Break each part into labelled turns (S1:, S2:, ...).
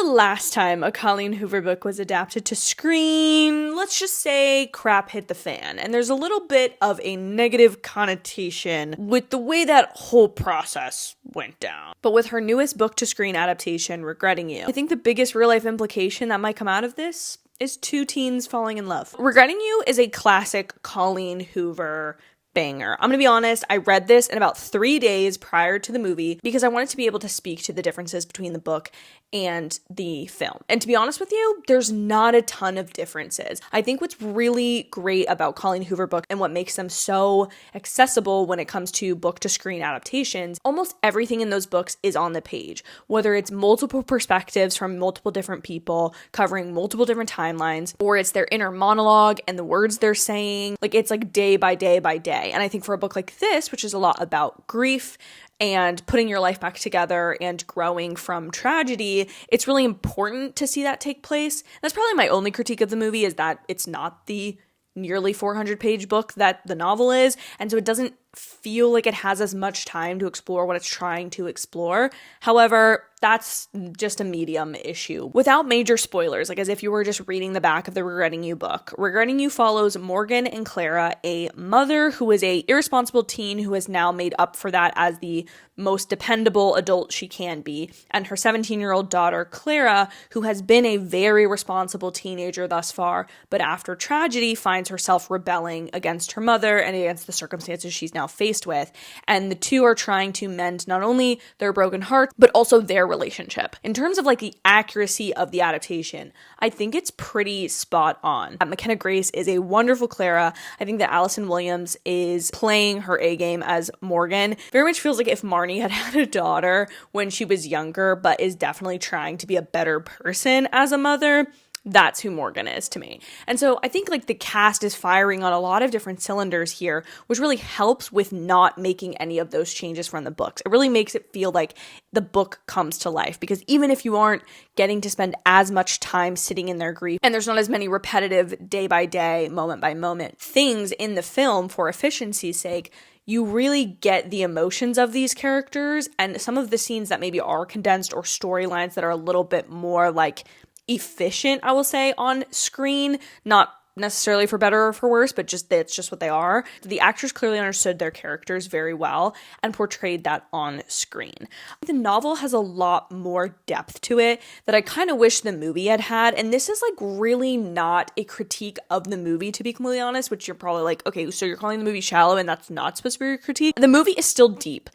S1: the last time a Colleen Hoover book was adapted to screen, let's just say crap hit the fan, and there's a little bit of a negative connotation with the way that whole process went down. But with her newest book to screen adaptation, Regretting You, I think the biggest real life implication that might come out of this is two teens falling in love. Regretting You is a classic Colleen Hoover banger. I'm gonna be honest, I read this in about 3 days prior to the movie because I wanted to be able to speak to the differences between the book and the film. And to be honest with you, there's not a ton of differences. I think what's really great about Colleen Hoover books and what makes them so accessible when it comes to book to screen adaptations, almost everything in those books is on the page. Whether it's multiple perspectives from multiple different people covering multiple different timelines, or it's their inner monologue and the words they're saying, like it's like day by day by day. And I think for a book like this, which is a lot about grief and putting your life back together and growing from tragedy, it's really important to see that take place. That's probably my only critique of the movie, is that it's not the nearly 400-page book that the novel is, and so it doesn't feel like it has as much time to explore what it's trying to explore. However, that's just a medium issue. Without major spoilers, like as if you were just reading the back of the Regretting You book, Regretting You follows Morgan and Clara, a mother who is a irresponsible teen who has now made up for that as the most dependable adult she can be, and her 17-year-old daughter, Clara, who has been a very responsible teenager thus far, but after tragedy finds herself rebelling against her mother and against the circumstances she's now faced with. And the two are trying to mend not only their broken hearts, but also their relationship. In terms of like the accuracy of the adaptation, I think it's pretty spot on. McKenna Grace is a wonderful Clara. I think that Allison Williams is playing her A game as Morgan. Very much feels like if Marnie had had a daughter when she was younger, but is definitely trying to be a better person as a mother. That's who Morgan is to me. And so I think like the cast is firing on a lot of different cylinders here, which really helps with not making any of those changes from the books. It really makes it feel like the book comes to life, because even if you aren't getting to spend as much time sitting in their grief, and there's not as many repetitive day by day, moment by moment things in the film for efficiency's sake, you really get the emotions of these characters, and some of the scenes that maybe are condensed or storylines that are a little bit more like efficient, I will say, on screen, not necessarily for better or for worse, but just it's just what they are. The actors clearly understood their characters very well and portrayed that on screen. The novel has a lot more depth to it that I kind of wish the movie had, and this is like really not a critique of the movie, to be completely honest, which you're probably like, okay, so you're calling the movie shallow and that's not supposed to be a critique. The movie is still deep.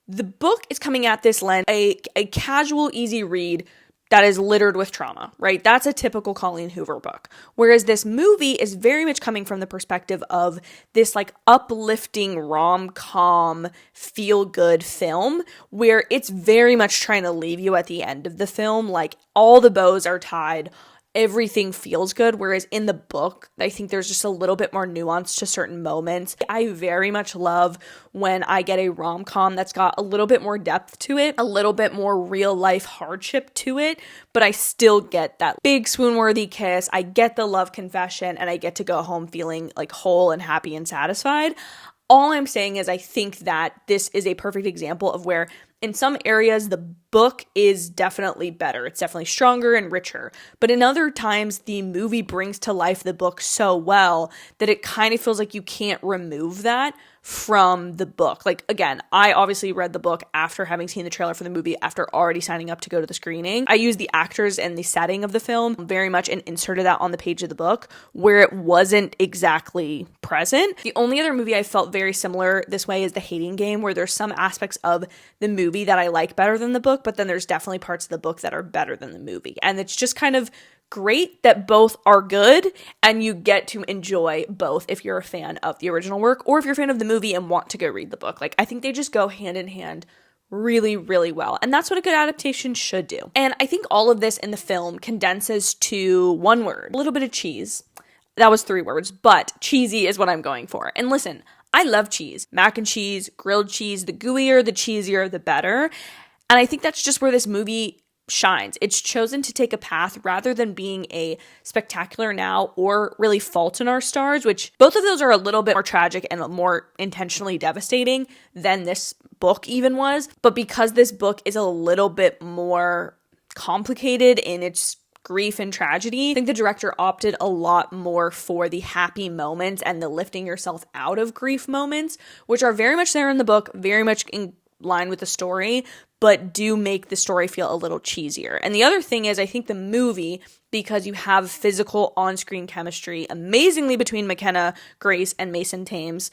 S1: The book is coming at this lens, a casual, easy read that is littered with trauma, right? That's a typical Colleen Hoover book. Whereas this movie is very much coming from the perspective of this like uplifting rom-com feel-good film where it's very much trying to leave you at the end of the film like all the bows are tied, everything feels good, whereas in the book, I think there's just a little bit more nuance to certain moments. I very much love when I get a rom-com that's got a little bit more depth to it, a little bit more real-life hardship to it, but I still get that big swoon-worthy kiss, I get the love confession, and I get to go home feeling like whole and happy and satisfied. All I'm saying is I think that this is a perfect example of where in some areas, the book is definitely better. It's definitely stronger and richer. But in other times, the movie brings to life the book so well that it kind of feels like you can't remove that from the book. Like, again, I obviously read the book after having seen the trailer for the movie, after already signing up to go to the screening. I used the actors and the setting of the film very much and inserted that on the page of the book where it wasn't exactly present. The only other movie I felt very similar this way is The Hating Game, where there's some aspects of the movie that I like better than the book, but then there's definitely parts of the book that are better than the movie. And it's just kind of great that both are good and you get to enjoy both if you're a fan of the original work or if you're a fan of the movie and want to go read the book. Like, I think they just go hand in hand really, really well. And that's what a good adaptation should do. And I think all of this in the film condenses to one word, a little bit of cheese. That was 3 words, but cheesy is what I'm going for. And listen, I love cheese. Mac and cheese, grilled cheese, the gooier, the cheesier, the better. And I think that's just where this movie shines. It's chosen to take a path rather than being a spectacular now or really Fault in Our Stars, which both of those are a little bit more tragic and more intentionally devastating than this book even was. But because this book is a little bit more complicated in its grief and tragedy. I think the director opted a lot more for the happy moments and the lifting yourself out of grief moments, which are very much there in the book, very much in line with the story, but do make the story feel a little cheesier. And the other thing is, I think the movie, because you have physical on-screen chemistry amazingly between McKenna Grace and Mason Thames,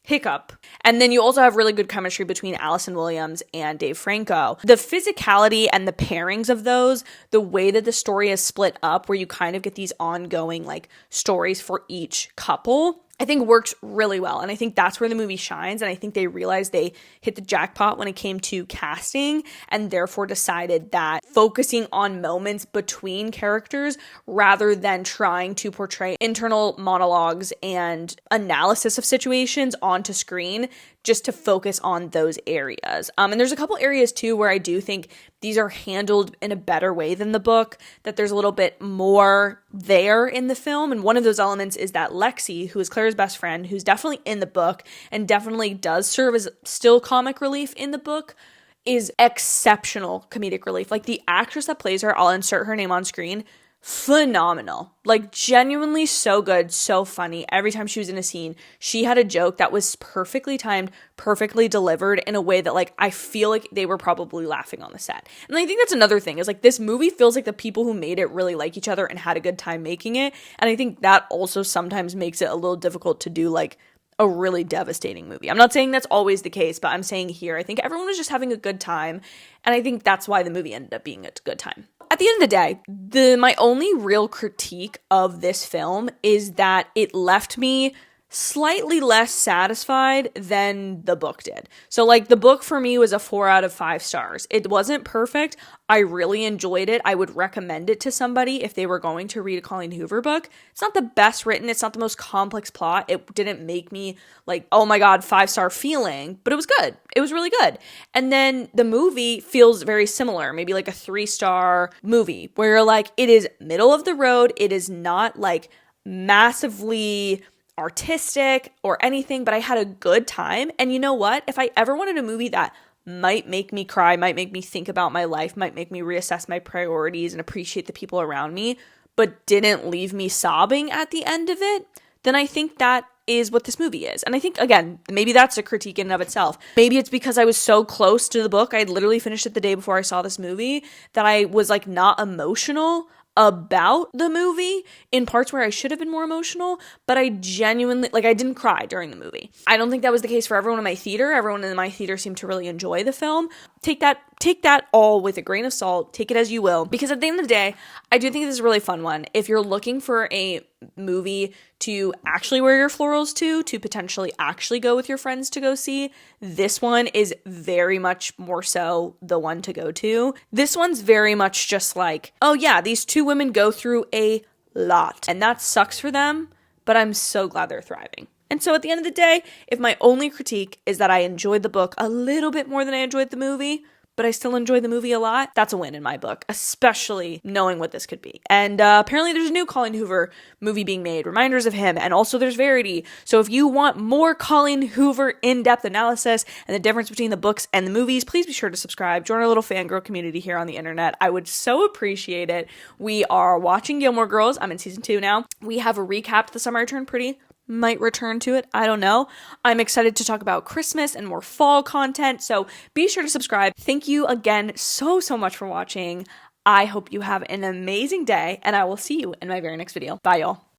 S1: Hiccup. And then you also have really good chemistry between Allison Williams and Dave Franco. The physicality and the pairings of those, the way that the story is split up, where you kind of get these ongoing like stories for each couple, I think works really well. And I think that's where the movie shines. And I think they realized they hit the jackpot when it came to casting, and therefore decided that focusing on moments between characters rather than trying to portray internal monologues and analysis of situations onto screen, just to focus on those areas. And there's a couple areas too where I do think these are handled in a better way than the book, that there's a little bit more there in the film. And one of those elements is that Lexi, who is Clara's best friend, who's definitely in the book and definitely does serve as still comic relief in the book, is exceptional comedic relief. Like, the actress that plays her, I'll insert her name on screen, phenomenal. Like, genuinely so good, so funny. Every time she was in a scene, she had a joke that was perfectly timed, perfectly delivered in a way that, like, I feel like they were probably laughing on the set. And I think that's another thing, is like, this movie feels like the people who made it really like each other and had a good time making it. And I think that also sometimes makes it a little difficult to do, like, a really devastating movie. I'm not saying that's always the case, but I'm saying here, I think everyone was just having a good time. And I think that's why the movie ended up being a good time. At the end of the day, my only real critique of this film is that it left me slightly less satisfied than the book did. So, like, the book for me was a 4 out of 5 stars. It wasn't perfect. I really enjoyed it. I would recommend it to somebody if they were going to read a Colleen Hoover book. It's not the best written. It's not the most complex plot. It didn't make me like, oh my God, 5-star feeling, but it was good. It was really good. And then the movie feels very similar, maybe like a 3-star movie where you're like, it is middle of the road. It is not like massively artistic or anything, but I had a good time. And you know what? If I ever wanted a movie that might make me cry, might make me think about my life, might make me reassess my priorities and appreciate the people around me, but didn't leave me sobbing at the end of it, then I think that is what this movie is. And I think, again, maybe that's a critique in and of itself. Maybe it's because I was so close to the book, I had literally finished it the day before I saw this movie, that I was like not emotional about the movie in parts where I should have been more emotional, but I genuinely, like, I didn't cry during the movie. I don't think that was the case for everyone in my theater. Everyone in my theater seemed to really enjoy the film. Take that all with a grain of salt, take it as you will, because at the end of the day, I do think this is a really fun one. If you're looking for a movie to actually wear your florals to potentially actually go with your friends to go see, this one is very much more so the one to go to. This one's very much just like, oh yeah, these two women go through a lot, and that sucks for them, but I'm so glad they're thriving. And so at the end of the day, if my only critique is that I enjoyed the book a little bit more than I enjoyed the movie, but I still enjoy the movie a lot, that's a win in my book, especially knowing what this could be. And apparently there's a new Colleen Hoover movie being made, reminders of him, and also there's Verity. So if you want more Colleen Hoover in-depth analysis and the difference between the books and the movies, please be sure to subscribe. Join our little fangirl community here on the internet. I would so appreciate it. We are watching Gilmore Girls. I'm in season 2 now. We have recapped The Summer I Turned Pretty. Might return to it. I don't know. I'm excited to talk about Christmas and more fall content, so be sure to subscribe. Thank you again so much for watching. I hope you have an amazing day, and I will see you in my very next video. Bye, y'all.